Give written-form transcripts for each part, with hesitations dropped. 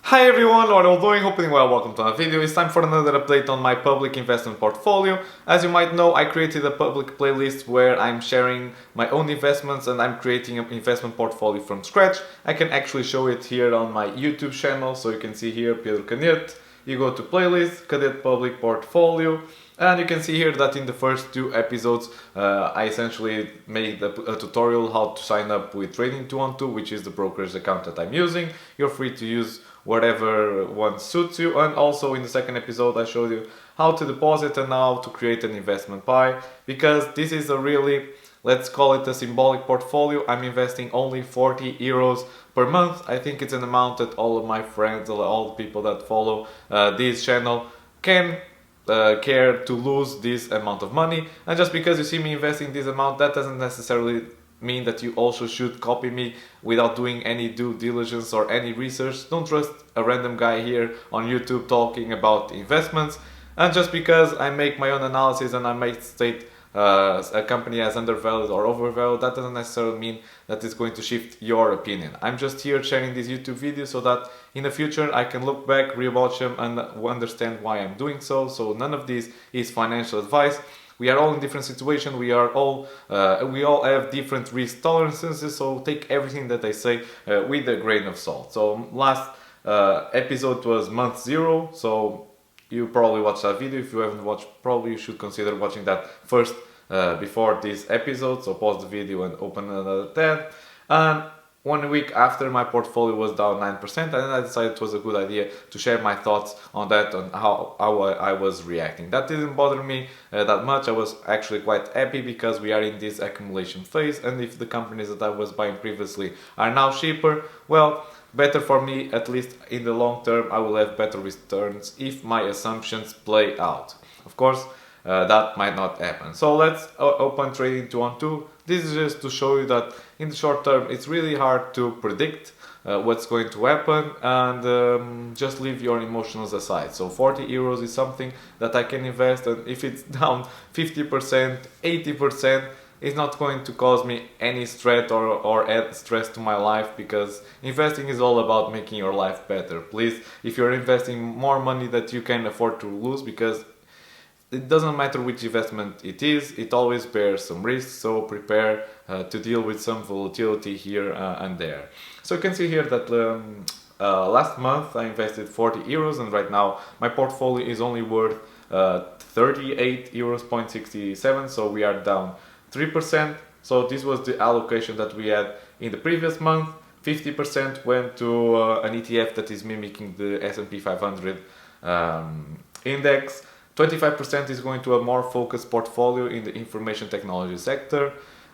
Hi everyone, what are you doing? Hoping well, welcome to another video. It's time for another update on my public investment portfolio. As you might know, I created a public playlist where I'm sharing my own investments and I'm creating an investment portfolio from scratch. I can actually show it here on my YouTube channel, so you can see here Pedro Cadete. You go to playlist, Cadete Public Portfolio, and you can see here that in the first two episodes I essentially made a tutorial how to sign up with Trading 212, which is the brokerage account that I'm using. You're free to use whatever one suits you, and also in the second episode I showed you how to deposit and how to create an investment pie, because this is a really, let's call it a symbolic portfolio. I'm investing only 40 euros per month. I think it's an amount that all of my friends, all the people that follow this channel can care to lose this amount of money. And just because you see me investing this amount, that doesn't necessarily mean that you also should copy me without doing any due diligence or any research. Don't trust a random guy here on YouTube talking about investments. And just because I make my own analysis and I might state a company as undervalued or overvalued, that doesn't necessarily mean that it's going to shift your opinion. I'm just here sharing these YouTube videos so that in the future I can look back, rewatch them, and understand why I'm doing so. So none of this is financial advice. We are all in different situations. We all have different risk tolerances. So take everything that I say with a grain of salt. So last episode was month 0. So you probably watched that video. If you haven't watched, probably you should consider watching that first before this episode. So pause the video and open another tab. And 1 week after, my portfolio was down 9%, and I decided it was a good idea to share my thoughts on that, on how I was reacting. That didn't bother me that much. I was actually quite happy because we are in this accumulation phase, and if the companies that I was buying previously are now cheaper, well, better for me. At least in the long term, I will have better returns if my assumptions play out. Of course, that might not happen. So let's open Trading 212. This is just to show you that in the short term it's really hard to predict what's going to happen, and just leave your emotions aside. So 40 euros is something that I can invest, and if it's down 50%, 80%, it's not going to cause me any stress or add stress to my life, because investing is all about making your life better. Please, if you're investing more money that you can afford to lose, because it doesn't matter which investment it is, it always bears some risks, so prepare to deal with some volatility here and there. So you can see here that last month I invested 40 euros, and right now my portfolio is only worth 38 €0.67, so we are down 3%. So this was the allocation that we had in the previous month. 50% went to an ETF that is mimicking the S&P 500 index. 25% is going to a more focused portfolio in the information technology sector,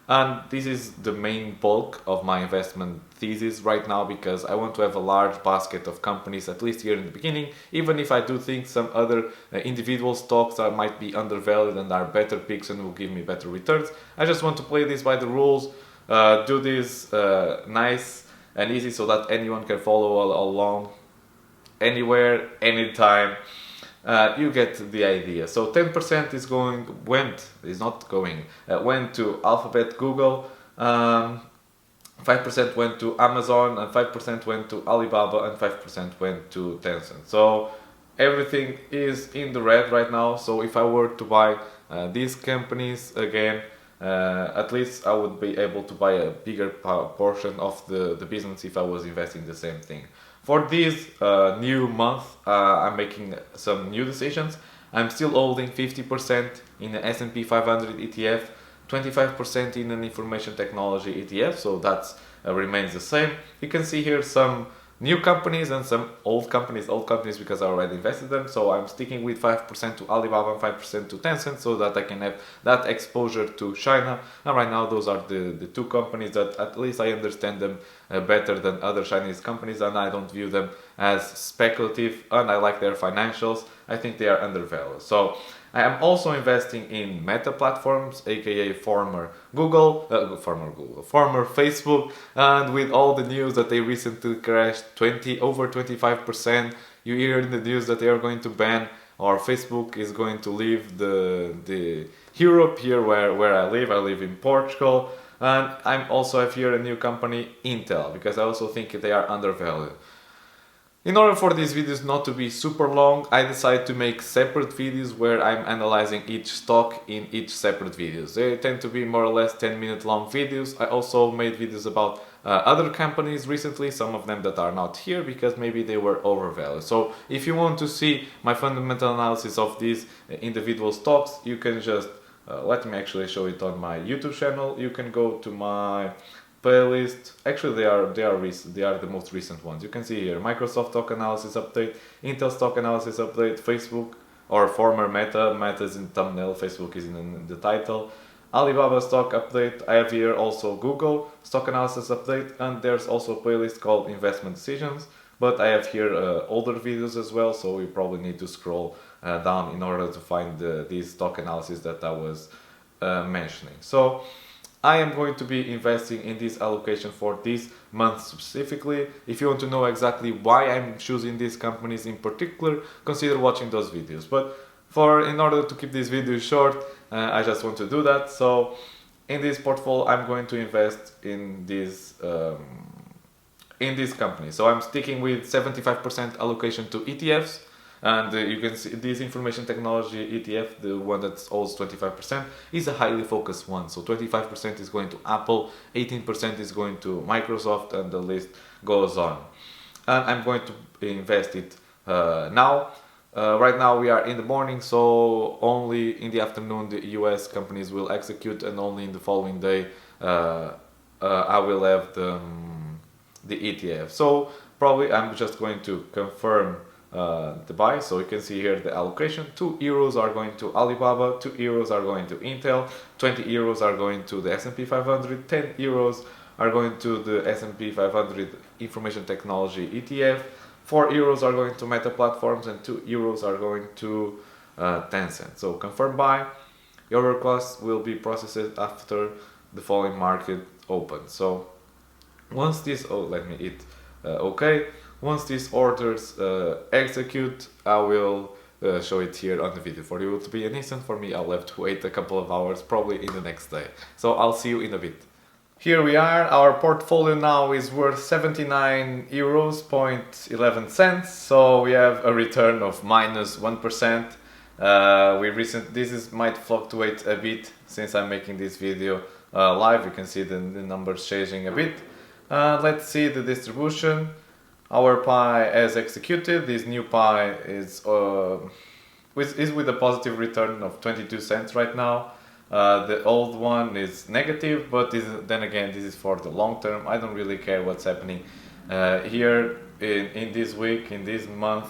and this is the main bulk of my investment thesis right now, because I want to have a large basket of companies, at least here in the beginning, even if I do think some other individual stocks might be undervalued and are better picks and will give me better returns. I just want to play this by the rules, do this nice and easy so that anyone can follow along anywhere, anytime. You get the idea. So 10% went to Alphabet, Google, 5% went to Amazon, and 5% went to Alibaba, and 5% went to Tencent. So everything is in the red right now. So if I were to buy these companies again, at least I would be able to buy a bigger portion of the business if I was investing the same thing. For this new month, I'm making some new decisions. I'm still holding 50% in the S&P 500 ETF, 25% in an information technology ETF, so that remains the same. You can see here some new companies and some old companies because I already invested them. So I'm sticking with 5% to Alibaba and 5% to Tencent, so that I can have that exposure to China. And right now those are the two companies that at least I understand them better than other Chinese companies, and I don't view them as speculative, and I like their financials. I think they are undervalued. So I am also investing in Meta platforms, aka former Facebook, and with all the news that they recently crashed over 25%, you hear in the news that they are going to ban, or Facebook is going to leave the Europe here where I live in Portugal, and I also have here a new company, Intel, because I also think they are undervalued. In order for these videos not to be super long, I decided to make separate videos where I'm analyzing each stock in each separate videos. They tend to be more or less 10-minute long videos. I also made videos about other companies recently, some of them that are not here because maybe they were overvalued. So if you want to see my fundamental analysis of these individual stocks, you can just, let me actually show it on my YouTube channel. You can go to my playlist. Actually, they are recent. They are the most recent ones. You can see here Microsoft stock analysis update, Intel stock analysis update, Facebook or former Meta. Meta is in thumbnail, Facebook is in the title. Alibaba stock update. I have here also Google stock analysis update, and there's also a playlist called investment decisions. But I have here older videos as well, so you probably need to scroll down in order to find these stock analysis that I was mentioning. So I am going to be investing in this allocation for this month specifically. If you want to know exactly why I'm choosing these companies in particular, consider watching those videos. But in order to keep this video short, I just want to do that. So in this portfolio, I'm going to invest in this company. So I'm sticking with 75% allocation to ETFs. And you can see this information technology ETF, the one that holds 25%, is a highly focused one. So 25% is going to Apple, 18% is going to Microsoft, and the list goes on. And I'm going to invest it now. Right now we are in the morning, so only in the afternoon the US companies will execute, and only in the following day I will have the ETF. So probably I'm just going to confirm the buy. So you can see here the allocation. €2 are going to Alibaba, €2 are going to Intel, €20 are going to the S&P 500, €10 are going to the S&P 500 information technology ETF, €4 are going to Meta platforms, and €2 are going to Tencent. So confirm buy. Your request will be processed after the following market opens. So once this, let me hit OK. Once these orders execute, I will show it here on the video. For you it will be an instant. For me, I'll have to wait a couple of hours, probably in the next day. So I'll see you in a bit. Here we are. Our portfolio now is worth €79.11. So we have a return of minus 1%. This might fluctuate a bit since I'm making this video live. You can see the numbers changing a bit. Let's see the distribution. Our pie has executed. This new pie is with a positive return of 22 cents right now. The old one is negative, but then again, this is for the long term. I don't really care what's happening here in this week, in this month.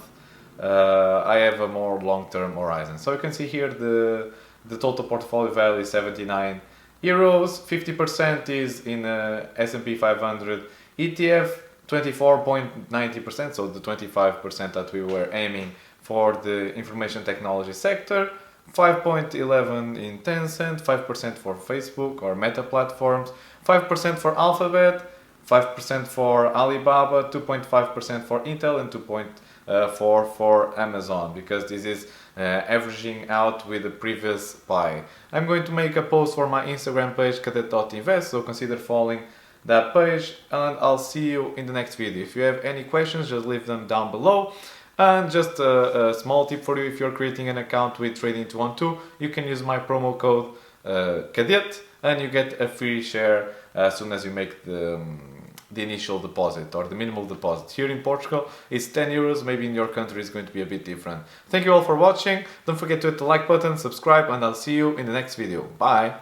I have a more long-term horizon. So you can see here the total portfolio value is €79. 50% is in S&P 500 ETF. 24.90%, so the 25% that we were aiming for the information technology sector, 5.11% in Tencent, 5% for Facebook or Meta platforms, 5% for Alphabet, 5% for Alibaba, 2.5% for Intel, and 2.4% for Amazon, because this is averaging out with the previous pie. I'm going to make a post for my Instagram page, cadete.invest, so consider following that page, and I'll see you in the next video. If you have any questions, just leave them down below. And just a small tip for you: if you're creating an account with Trading212, you can use my promo code Cadete, and you get a free share as soon as you make the initial deposit, or the minimal deposit. Here in Portugal it's €10, maybe in your country it's going to be a bit different. Thank you all for watching. Don't forget to hit the like button, subscribe, and I'll see you in the next video. Bye!